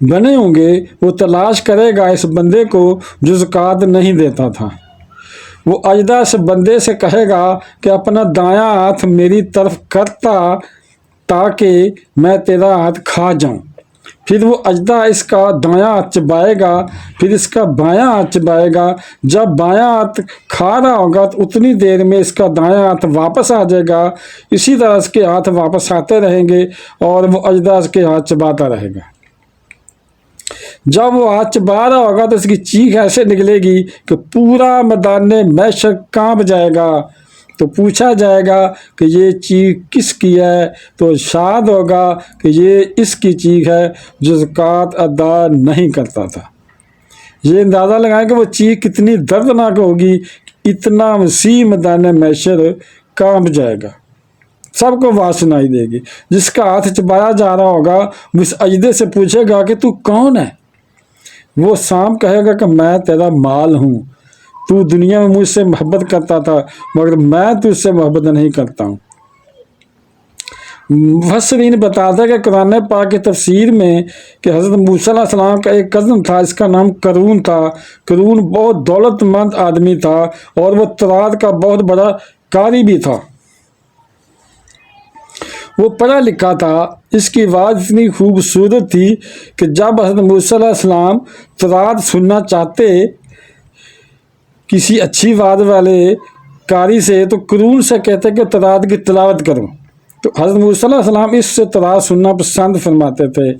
بنے ہوں گے وہ تلاش کرے گا اس بندے کو جو زکوٰۃ نہیں دیتا تھا۔ وہ اجدہ اس بندے سے کہے گا کہ اپنا دایاں ہاتھ میری طرف کرتا تاکہ میں تیرا ہاتھ کھا جاؤں۔ پھر وہ اجدہ اس کا دایاں ہاتھ چبائے گا، پھر اس کا بایاں ہاتھ چبائے گا۔ جب بایاں ہاتھ کھا رہا ہوگا تو اتنی دیر میں اس کا دایاں ہاتھ واپس آ جائے گا، اسی طرح اس کے ہاتھ واپس آتے رہیں گے اور وہ اجدہ اس کے ہاتھ چباتا رہے گا۔ جب وہ ہاتھ چبا رہا ہوگا تو اس کی چیخ ایسے نکلے گی کہ پورا میدان محشر کانپ جائے گا۔ تو پوچھا جائے گا کہ یہ چیخ کس کی ہے؟ تو ارشاد ہوگا کہ یہ اس کی چیخ ہے جو زکوٰۃ ادا نہیں کرتا تھا۔ یہ اندازہ لگائیں کہ وہ چیخ کتنی دردناک ہوگی، اتنا وسیع میدان محشر کانپ جائے گا، سب کو آواز سنائی دے گی۔ جس کا ہاتھ چبایا جا رہا ہوگا وہ اس اجدے سے پوچھے گا کہ تو کون ہے؟ وہ سانپ کہے گا کہ میں تیرا مال ہوں، تو دنیا میں مجھ سے محبت کرتا تھا مگر میں تجھ سے محبت نہیں کرتا ہوں۔ مفسرین بتاتے ہیں کہ قرآن پاک کی تفسیر میں کہ حضرت موسیٰ علیہ السلام کا ایک کزن تھا، اس کا نام قرون تھا۔ قرون بہت دولت مند آدمی تھا اور وہ تورات کا بہت بڑا قاری بھی تھا۔ وہ پڑھا لکھا تھا، اس کی آواز اتنی خوبصورت تھی کہ جب حضرت موسیٰ علیہ السلام تورات سننا چاہتے کسی اچھی آواز والے قاری سے تو قرون سے کہتے کہ تورات کی تلاوت کرو، تو حضرت موسیٰ علیہ السلام اس سے تورات سننا پسند فرماتے تھے۔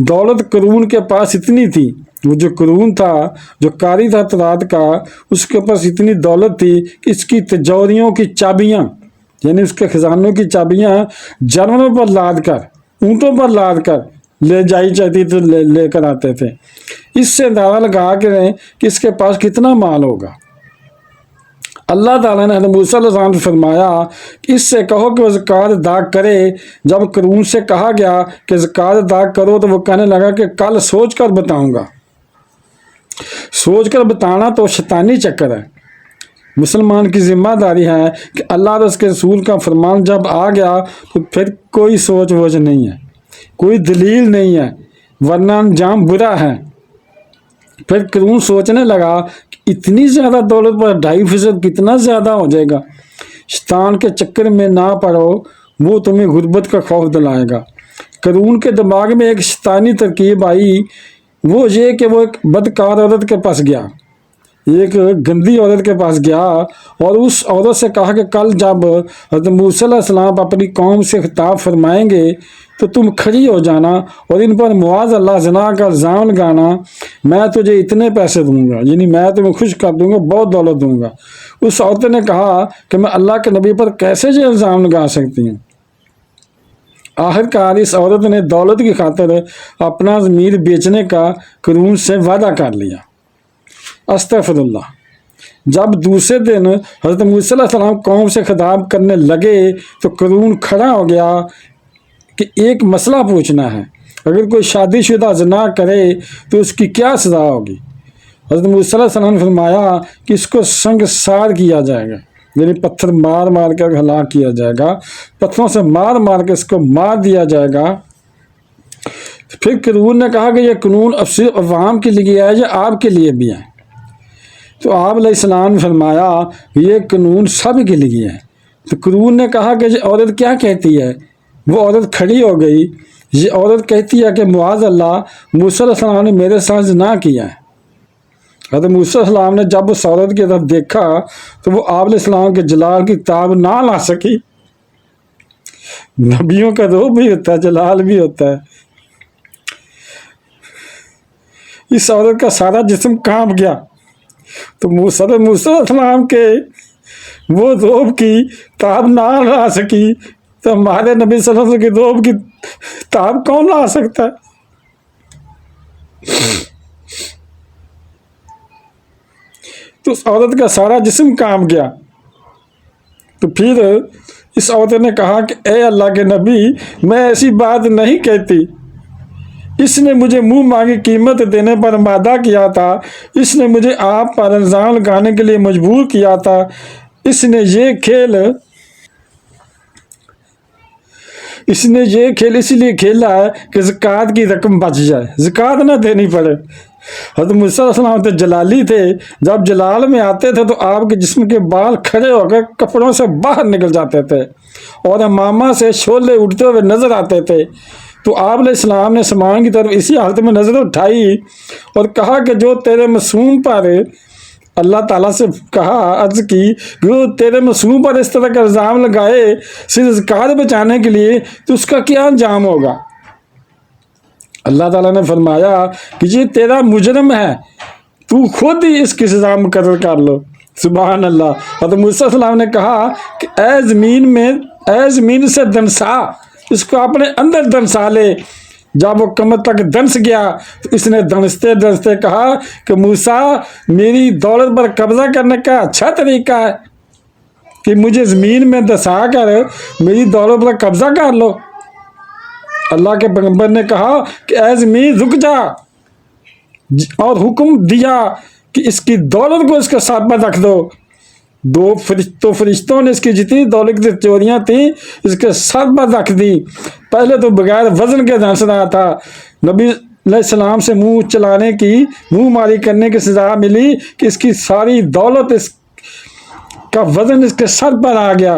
دولت قرون کے پاس اتنی تھی، وہ جو قرون تھا، جو قاری تھا تورات کا، اس کے پاس اتنی دولت تھی کہ اس کی تجوریوں کی چابیاں، یعنی اس کے خزانوں کی چابیاں جانوروں پر لاد کر، اونٹوں پر لاد کر لے جائی چاہتی تو لے کر آتے تھے۔ اس سے اندازہ لگا کریں کہ اس کے پاس کتنا مال ہوگا۔ اللہ تعالیٰ نے حضرت موسیٰ علیہ السلام سے فرمایا کہ اس سے کہو کہ وہ زکوٰۃ ادا کرے۔ جب قرون سے کہا گیا کہ زکوٰۃ ادا کرو تو وہ کہنے لگا کہ کل سوچ کر بتاؤں گا۔ سوچ کر بتانا تو شیطانی چکر ہے۔ مسلمان کی ذمہ داری ہے کہ اللہ اور اس کے رسول کا فرمان جب آ گیا تو پھر کوئی سوچ ووچ نہیں ہے، کوئی دلیل نہیں ہے، ورنہ انجام برا ہے۔ پھر قرون سوچنے لگا کہ اتنی زیادہ دولت پر 2.5% کتنا زیادہ ہو جائے گا۔ شیطان کے چکر میں نہ پڑو، وہ تمہیں غربت کا خوف دلائے گا۔ قرون کے دماغ میں ایک شیطانی ترکیب آئی، وہ یہ کہ وہ ایک بدکار عورت کے پاس گیا، ایک گندی عورت کے پاس گیا اور اس عورت سے کہا کہ کل جب حضرت موسیٰ علیہ السلام اپنی قوم سے خطاب فرمائیں گے تو تم کھڑی ہو جانا اور ان پر معاذ اللہ زنا کا الزام لگانا، میں تجھے اتنے پیسے دوں گا، یعنی میں تمہیں خوش کر دوں گا، بہت دولت دوں گا۔ اس عورت نے کہا کہ میں اللہ کے نبی پر کیسے یہ الزام لگا سکتی ہوں؟ آخرکار اس عورت نے دولت کی خاطر اپنا ضمیر بیچنے کا قرون سے وعدہ کر لیا۔ استغفر اللہ۔ جب دوسرے دن حضرت موسیٰ علیہ السلام قوم سے خطاب کرنے لگے تو قرون کھڑا ہو گیا کہ ایک مسئلہ پوچھنا ہے، اگر کوئی شادی شدہ زنا کرے تو اس کی کیا سزا ہوگی؟ حضرت موسیٰ علیہ السلام نے فرمایا کہ اس کو سنگسار کیا جائے گا، یعنی پتھر مار مار کر ہلاک کیا جائے گا، پتھروں سے مار مار کے اس کو مار دیا جائے گا۔ پھر قرون نے کہا کہ یہ قانون اب صرف عوام کے لیے ہے یا آپ کے لیے بھی ہے؟ تو آپ علیہ السلام نے فرمایا کہ یہ قانون سب کے لیے ہے۔ تو قرون نے کہا کہ یہ عورت کیا کہتی ہے؟ وہ عورت کھڑی ہو گئی، یہ عورت کہتی ہے کہ معاذ اللہ، موسیٰ علیہ السلام نے میرے ساتھ زنا کیا ہے۔ حضرت موسیٰ علیہ السلام نے جب اس عورت کی طرف دیکھا تو وہ آپ علیہ السلام کے جلال کی تاب نہ لا سکی۔ نبیوں کا روح بھی ہوتا ہے، جلال بھی ہوتا ہے۔ اس عورت کا سارا جسم کانپ گیا، تو موسیٰ علیہ السلام کے وہ روب کی تاب نہ لا سکی تو ہمارے نبی صلی اللہ علیہ وسلم کی روب کی تاب کون لا سکتا ہے؟ تو اس عورت کا سارا جسم کانپ گیا۔ تو پھر اس عورت نے کہا کہ اے اللہ کے نبی، میں ایسی بات نہیں کہتی، اس نے مجھے منہ مانگی قیمت دینے پر آمادہ کیا تھا، اس نے مجھے آپ پر الزام لگانے کے لیے مجبور کیا تھا، اس نے اس نے یہ کھیل اس لیے کھیلا ہے کہ زکوٰۃ کی رقم بچ جائے، زکوٰۃ نہ دینی پڑے۔ حضرت موسیٰ علیہ السلام تو جلالی تھے، جب جلال میں آتے تھے تو آپ کے جسم کے بال کھڑے ہو کر کپڑوں سے باہر نکل جاتے تھے اور امامہ سے شعلے اٹھتے ہوئے نظر آتے تھے۔ تو آپ علیہ السلام نے سامان کی طرف اسی حالت میں نظر اٹھائی اور کہا کہ جو تیرے معصوم پر اللہ تعالیٰ سے کہا، عرض کی جو تیرے معصوم پر اس طرح کا الزام لگائے صرف زکوٰۃ بچانے کے لیے تو اس کا کیا انجام ہوگا؟ اللہ تعالیٰ نے فرمایا کہ یہ تیرا مجرم ہے، تو خود ہی اس کی سزا مقرر کر لو۔ سبحان اللہ۔ حضرت موسیٰ علیہ السلام نے کہا کہ اے زمین سے دنسا، اس کو اپنے اندر دنسا لے۔ جب وہ کمر تک دنس گیا تو اس نے دنستے دنستے کہا کہ موسیٰ، میری دولت پر قبضہ کرنے کا اچھا طریقہ ہے کہ مجھے زمین میں دسا کر میری دولت پر قبضہ کر لو۔ اللہ کے پیغمبر نے کہا کہ اے زمین رک جا، اور حکم دیا کہ اس کی دولت کو اس کے سر پر رکھ دو۔ فرشتوں نے اس کی جتنی دولت کی چوریاں تھیں اس کے سر پر رکھ دی۔ پہلے تو بغیر وزن کے دنس رہا تھا، نبی علیہ السلام سے منہ چلانے کی، منہ ماری کرنے کی سزا ملی کہ اس کی ساری دولت، اس کا وزن اس کے سر پر آ گیا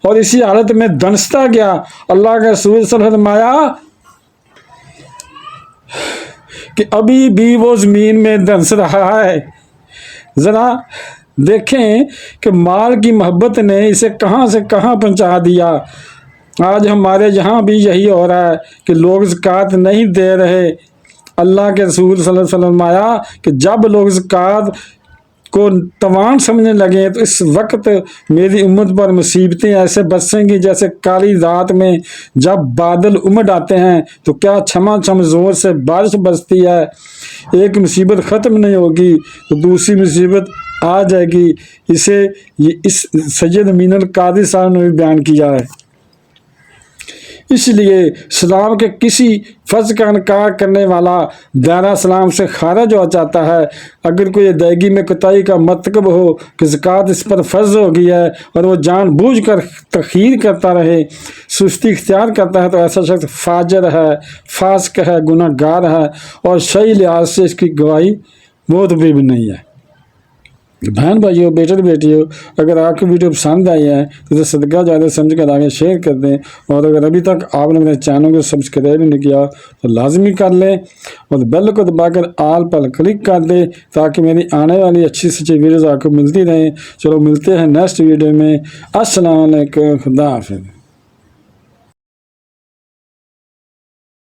اور اسی حالت میں دنستا گیا۔ اللہ کے رسول صلی اللہ علیہ وسلم فرمایا کہ ابھی بھی وہ زمین میں دنس رہا ہے۔ ذرا دیکھیں کہ مال کی محبت نے اسے کہاں سے کہاں پہنچا دیا۔ آج ہمارے یہاں بھی یہی ہو رہا ہے کہ لوگ زکوٰۃ نہیں دے رہے۔ اللہ کے رسول صلی اللہ علیہ وسلم فرمایا کہ جب لوگ زکوٰۃ کو توان سمجھنے لگے تو اس وقت میری امت پر مصیبتیں ایسے برسیں گی جیسے کالی رات میں جب بادل امڈ آتے ہیں تو کیا چھما چھم زور سے بارش برستی ہے، ایک مصیبت ختم نہیں ہوگی تو دوسری مصیبت آ جائے گی۔ اسے اس سید امین القادری صاحب نے بھی بیان کیا ہے۔ اس لیے اسلام کے کسی فرض کا انکار کرنے والا دائرہ اسلام سے خارج ہو جاتا ہے۔ اگر کوئی ادائیگی میں کوتاہی کا مرتکب ہو کہ زکوٰۃ اس پر فرض ہو گئی ہے اور وہ جان بوجھ کر تاخیر کرتا رہے، سستی اختیار کرتا ہے، تو ایسا شخص فاجر ہے، فاسق ہے، گناہ گار ہے اور شرعی لحاظ سے اس کی گواہی بہت بھی نہیں ہے۔ بہن بھائیو، بیٹے بیٹیو، اگر آپ کی ویڈیو پسند آئی ہے تو اسے صدقہ زیادہ سمجھ کر آگے شیئر کر دیں، اور اگر ابھی تک آپ نے میرے چینل کو سبسکرائب نہیں کیا تو لازمی کر لیں اور بیل کو دبا کر آل پر کلک کر دیں تاکہ میری آنے والی اچھی سے اچھی ویڈیوز آپ کو ملتی رہیں۔ چلو ملتے ہیں نیکسٹ ویڈیو میں۔ السلام علیکم، خدا حافظ۔